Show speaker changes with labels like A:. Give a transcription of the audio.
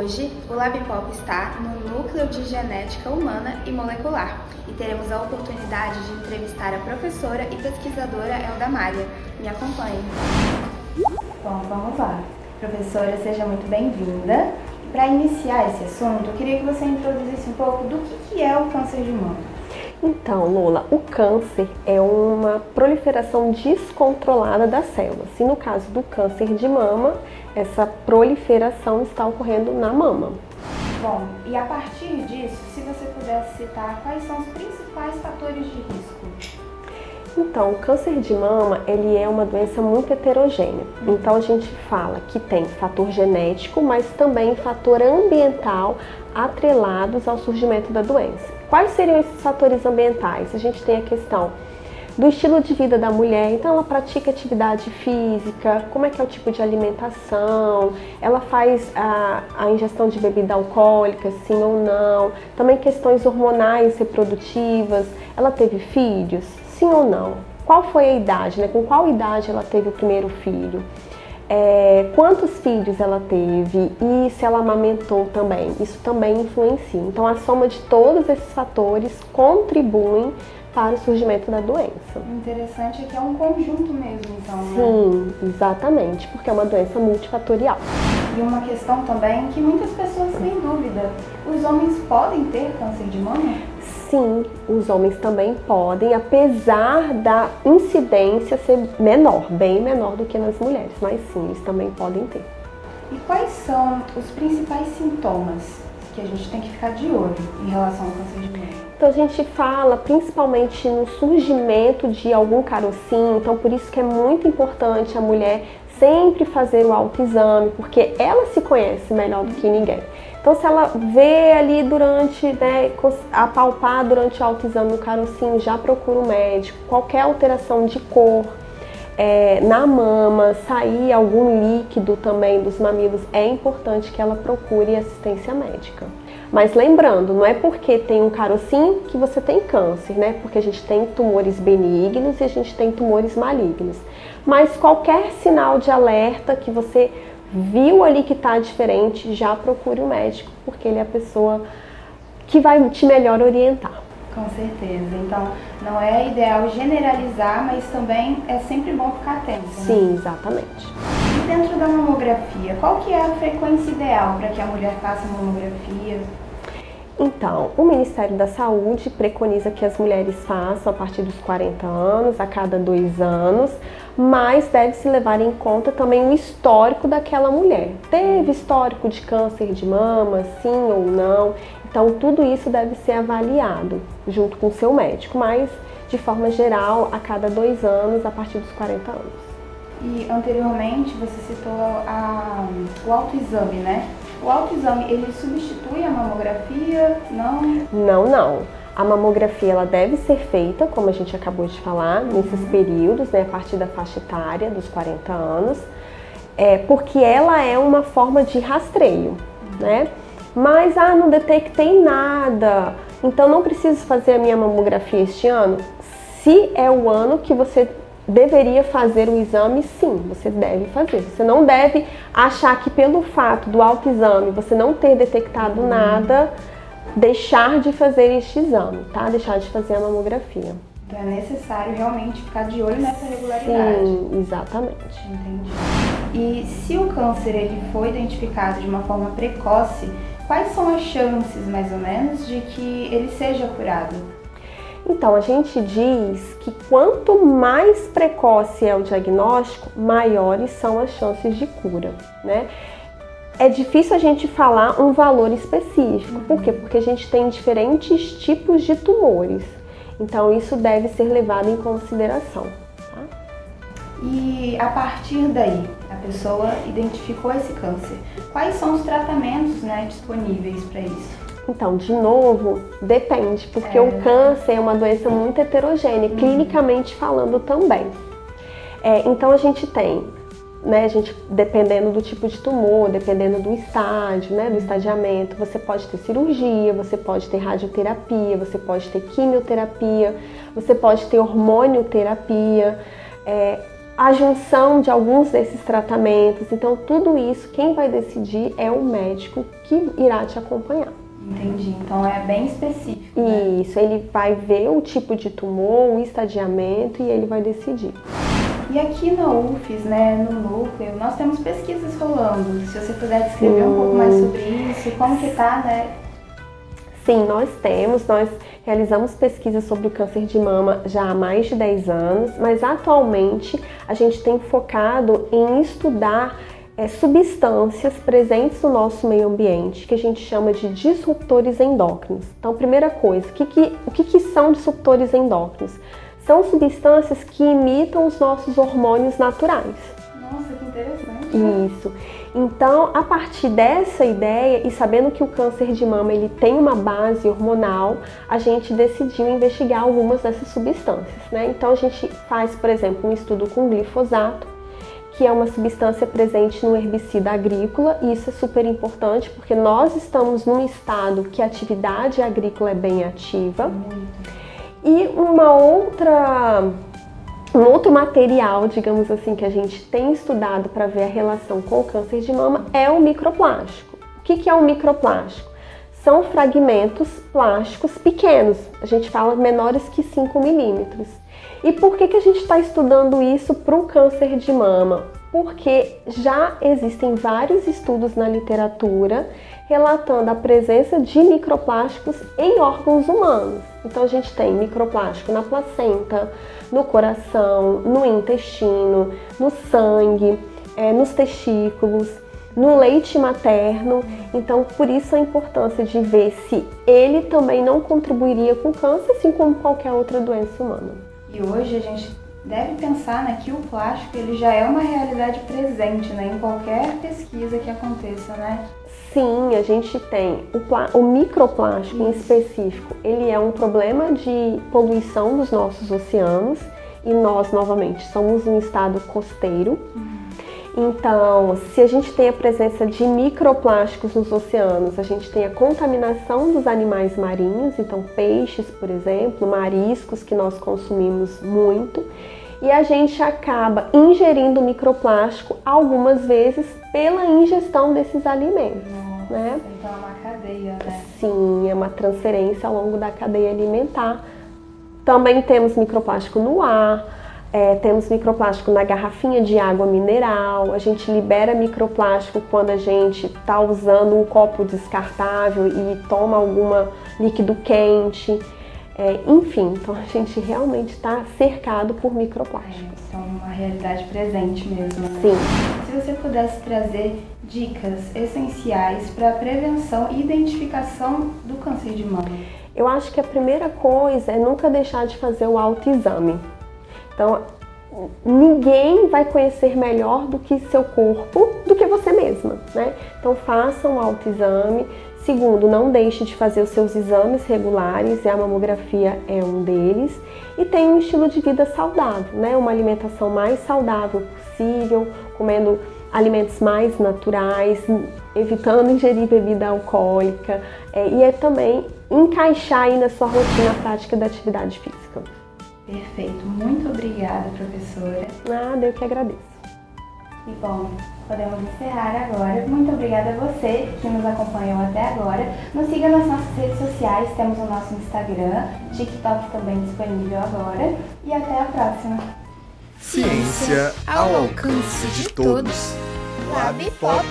A: Hoje, o LabPop está no Núcleo de Genética Humana e Molecular e teremos a oportunidade de entrevistar a professora e pesquisadora Elda Mária. Me acompanhe. Bom, vamos lá. Professora, seja muito bem-vinda. Para iniciar esse assunto, eu queria que você introduzisse um pouco do que é o câncer de mama.
B: Então, Lola, o câncer é uma proliferação descontrolada das células. E no caso do câncer de mama, essa proliferação está ocorrendo na mama.
A: Bom, e a partir disso, se você pudesse citar quais são os principais fatores de risco?
B: Então, o câncer de mama, ele é uma doença muito heterogênea. Então, a gente fala que tem fator genético, mas também fator ambiental atrelados ao surgimento da doença. Quais seriam esses fatores ambientais? A gente tem a questão do estilo de vida da mulher, então ela pratica atividade física, como é que é o tipo de alimentação, ela faz a ingestão de bebida alcoólica, sim ou não, também questões hormonais reprodutivas, ela teve filhos, sim ou não, qual foi a idade, né? Com qual idade ela teve o primeiro filho, quantos filhos ela teve e se ela amamentou também, isso também influencia. Então a soma de todos esses fatores contribuem para o surgimento da doença.
A: Interessante é que é um conjunto mesmo, então, né?
B: Sim, exatamente, porque é uma doença multifatorial.
A: E uma questão também que muitas pessoas têm dúvida, os homens podem ter câncer de mama?
B: Sim, os homens também podem, apesar da incidência ser menor, bem menor do que nas mulheres, mas sim, eles também podem ter.
A: E quais são os principais sintomas que a gente tem que ficar de olho em relação ao câncer de mama?
B: Então a gente fala principalmente no surgimento de algum carocinho, então por isso que é muito importante a mulher sempre fazer o autoexame, porque ela se conhece melhor do que ninguém. Então se ela vê ali durante, apalpar durante o autoexame o carocinho, já procura o médico. Qualquer alteração de cor na mama, sair algum líquido também dos mamilos, é importante que ela procure assistência médica. Mas lembrando, não é porque tem um carocinho que você tem câncer, né? Porque a gente tem tumores benignos e a gente tem tumores malignos. Mas qualquer sinal de alerta que você viu ali que está diferente, já procure o médico, porque ele é a pessoa que vai te melhor orientar.
A: Com certeza. Então, não é ideal generalizar, mas também é sempre bom ficar atento, né?
B: Sim, exatamente.
A: E dentro da mamografia, qual que é a frequência ideal para que a mulher faça mamografia?
B: Então, o Ministério da Saúde preconiza que as mulheres façam a partir dos 40 anos, a cada 2 anos, mas deve-se levar em conta também o histórico daquela mulher. Teve histórico de câncer de mama, sim ou não? Então, tudo isso deve ser avaliado junto com o seu médico, mas, de forma geral, a cada 2 anos, a partir dos 40 anos.
A: E, anteriormente, você citou o autoexame, né? O autoexame, ele substitui a mamografia? Não?
B: Não. A mamografia ela deve ser feita, como a gente acabou de falar, nesses períodos, né, a partir da faixa etária dos 40 anos, porque ela é uma forma de rastreio, né? Mas, não detectei nada, então não preciso fazer a minha mamografia este ano? Se é o ano que você deveria fazer o exame, sim, você deve fazer. Você não deve achar que pelo fato do autoexame você não ter detectado nada, deixar de fazer este exame, tá? Deixar de fazer a mamografia.
A: Então é necessário realmente ficar de olho nessa regularidade.
B: Sim, exatamente.
A: Entendi. E se o câncer ele foi identificado de uma forma precoce, quais são as chances, mais ou menos, de que ele seja curado?
B: Então, a gente diz que quanto mais precoce é o diagnóstico, maiores são as chances de cura, né? É difícil a gente falar um valor específico. Por quê? Porque a gente tem diferentes tipos de tumores. Então, isso deve ser levado em consideração. Tá?
A: E a partir daí, a pessoa identificou esse câncer. Quais são os tratamentos, né, disponíveis para isso?
B: Então, de novo, depende, porque o câncer é uma doença muito heterogênea, clinicamente falando também. Então, a gente tem, né, dependendo do tipo de tumor, dependendo do estágio, né, do estadiamento, você pode ter cirurgia, você pode ter radioterapia, você pode ter quimioterapia, você pode ter hormonioterapia. a junção de alguns desses tratamentos. Então, tudo isso, quem vai decidir é o médico que irá te acompanhar.
A: Entendi, então é bem específico, né?
B: Isso, ele vai ver o tipo de tumor, o estadiamento e ele vai decidir.
A: E aqui na UFES, né, no núcleo, nós temos pesquisas rolando. Se você puder descrever um pouco mais sobre isso, como que tá, né?
B: Sim, nós realizamos pesquisas sobre o câncer de mama já há mais de 10 anos, mas atualmente a gente tem focado em estudar substâncias presentes no nosso meio ambiente, que a gente chama de disruptores endócrinos. Então, primeira coisa, o que são disruptores endócrinos? São substâncias que imitam os nossos hormônios naturais.
A: Nossa, que interessante.
B: Isso. Então, a partir dessa ideia e sabendo que o câncer de mama ele tem uma base hormonal, a gente decidiu investigar algumas dessas substâncias, né? Então, a gente faz, por exemplo, um estudo com glifosato, que é uma substância presente no herbicida agrícola, e isso é super importante porque nós estamos num estado que a atividade agrícola é bem ativa. E um outro material, digamos assim, que a gente tem estudado para ver a relação com o câncer de mama é o microplástico. O que é o microplástico? São fragmentos plásticos pequenos, a gente fala menores que 5 milímetros. E por que a gente está estudando isso para o câncer de mama? Porque já existem vários estudos na literatura relatando a presença de microplásticos em órgãos humanos. Então a gente tem microplástico na placenta, no coração, no intestino, no sangue, nos testículos, no leite materno. Então por isso a importância de ver se ele também não contribuiria com o câncer, assim como qualquer outra doença humana.
A: E hoje a gente deve pensar, né, que o plástico ele já é uma realidade presente, né, em qualquer pesquisa que aconteça, né?
B: Sim, a gente tem o microplástico em específico, ele é um problema de poluição dos nossos oceanos e nós, novamente, somos um estado costeiro. Então, se a gente tem a presença de microplásticos nos oceanos, a gente tem a contaminação dos animais marinhos, então peixes, por exemplo, mariscos que nós consumimos muito, e a gente acaba ingerindo microplástico algumas vezes pela ingestão desses alimentos.
A: Nossa,
B: né?
A: Então é uma cadeia, né?
B: Sim, é uma transferência ao longo da cadeia alimentar. Também temos microplástico no ar. Temos microplástico na garrafinha de água mineral, a gente libera microplástico quando a gente está usando um copo descartável e toma algum líquido quente, enfim, então a gente realmente está cercado por microplásticos.
A: Então uma realidade presente mesmo, né?
B: Sim.
A: Se você pudesse trazer dicas essenciais para a prevenção e identificação do câncer de mama.
B: Eu acho que a primeira coisa é nunca deixar de fazer o autoexame. Então, ninguém vai conhecer melhor do que seu corpo, do que você mesma, né? Então, faça um autoexame. Segundo, não deixe de fazer os seus exames regulares, e a mamografia é um deles. E tenha um estilo de vida saudável, né? Uma alimentação mais saudável possível, comendo alimentos mais naturais, evitando ingerir bebida alcoólica. E também encaixar aí na sua rotina a prática da atividade física.
A: Perfeito. Muito obrigada, professora.
B: Nada, eu que agradeço.
A: E bom, podemos encerrar agora. Muito obrigada a você que nos acompanhou até agora. Nos siga nas nossas redes sociais, temos o nosso Instagram, TikTok também disponível agora. E até a próxima.
C: Ciência ao alcance de todos.
A: Lab Pop.